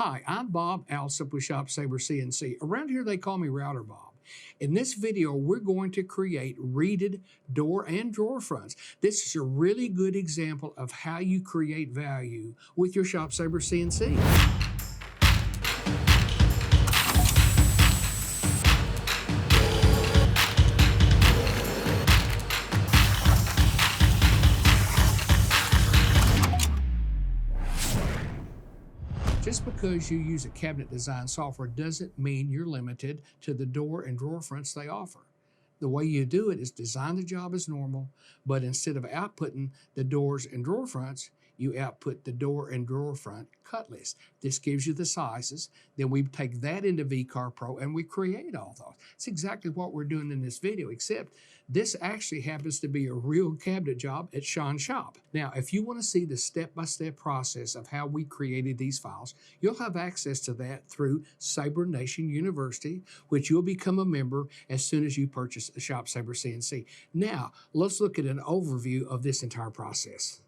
Hi, I'm Bob Alsop with ShopSabre CNC. Around here they call me Router Bob. In this video, we're going to create reeded door and drawer fronts. This is a really good example of how you create value with your ShopSabre CNC. Just because you use a cabinet design software doesn't mean you're limited to the door and drawer fronts they offer. The way you do it is design the job as normal, but instead of outputting the doors and drawer fronts, you output the door and drawer front cut list. This gives you the sizes. Then we take that into VCar Pro and we create all those. It's exactly what we're doing in this video, except this actually happens to be a real cabinet job at Shawn's shop. Now, if you want to see the step-by-step process of how we created these files, you'll have access to that through Sabre Nation University, which you'll become a member as soon as you purchase a ShopSabre CNC. Now, let's look at an overview of this entire process.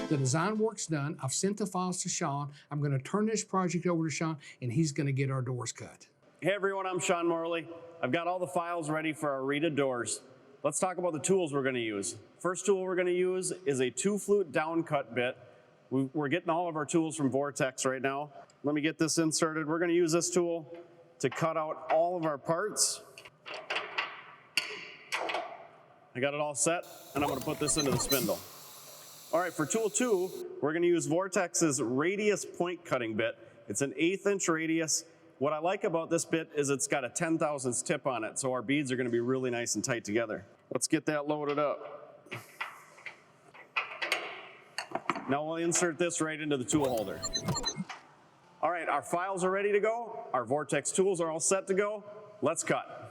The design work's done. I've sent the files to Shawn. I'm going to turn this project over to Shawn, and he's going to get our doors cut. Hey everyone, I'm Shawn Morley. I've got all the files ready for our reeded doors. Let's talk about the tools we're going to use. First tool we're going to use is a 2-flute down cut bit. We're getting all of our tools from Vortex right now. Let me get this inserted. We're going to use this tool to cut out all of our parts. I got it all set, and I'm going to put this into the spindle. All right, for tool 2, we're going to use Vortex's radius point cutting bit. It's an 1/8 inch radius. What I like about this bit is it's got a 10/1000 tip on it, so our beads are going to be really nice and tight together. Let's get that loaded up. Now we'll insert this right into the tool holder. All right, our files are ready to go. Our Vortex tools are all set to go. Let's cut.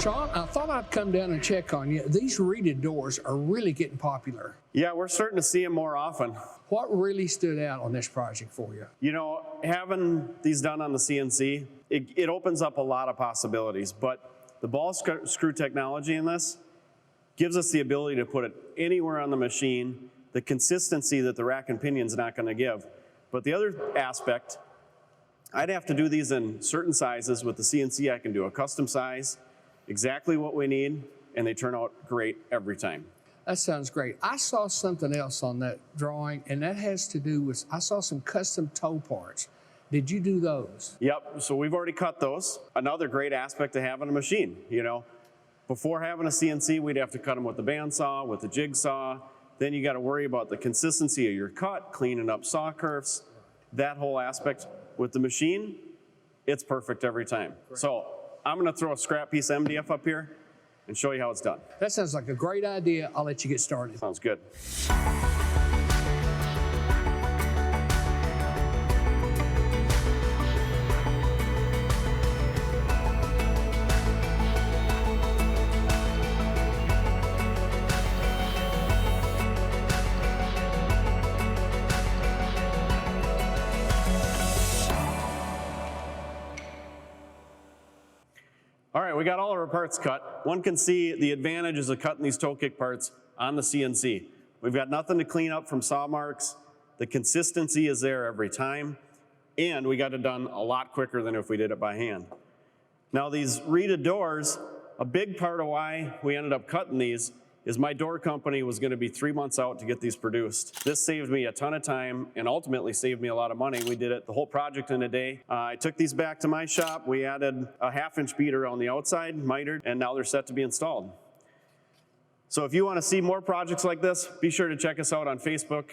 Shawn, I thought I'd come down and check on you. These reeded doors are really getting popular. Yeah, we're starting to see them more often. What really stood out on this project for you? You know, having these done on the CNC, it opens up a lot of possibilities, but the ball screw technology in this gives us the ability to put it anywhere on the machine, the consistency that the rack and pinion's not gonna give. But the other aspect, I'd have to do these in certain sizes. With the CNC, I can do a custom size, exactly what we need, and they turn out great every time. That sounds great. I saw something else on that drawing, and that has to do with, I saw some custom toe parts. Did you do those? Yep, so we've already cut those. Another great aspect of having a machine, you know. Before having a CNC, we'd have to cut them with the bandsaw, with the jigsaw. Then you gotta worry about the consistency of your cut, cleaning up saw curves, that whole aspect. With the machine, it's perfect every time. Great. So I'm gonna throw a scrap piece of MDF up here and show you how it's done. That sounds like a great idea. I'll let you get started. Sounds good. All right, we got all of our parts cut. One can see the advantages of cutting these toe kick parts on the CNC. We've got nothing to clean up from saw marks. The consistency is there every time, and we got it done a lot quicker than if we did it by hand. Now these reeded doors, a big part of why we ended up cutting these is my door company was gonna be 3 months out to get these produced. This saved me a ton of time and ultimately saved me a lot of money. We did it, the whole project in a day. I took these back to my shop. We added a 1/2-inch beater on the outside, mitered, and now they're set to be installed. So if you wanna see more projects like this, be sure to check us out on Facebook,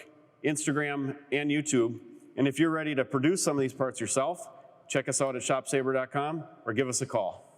Instagram, and YouTube. And if you're ready to produce some of these parts yourself, check us out at ShopSabre.com or give us a call.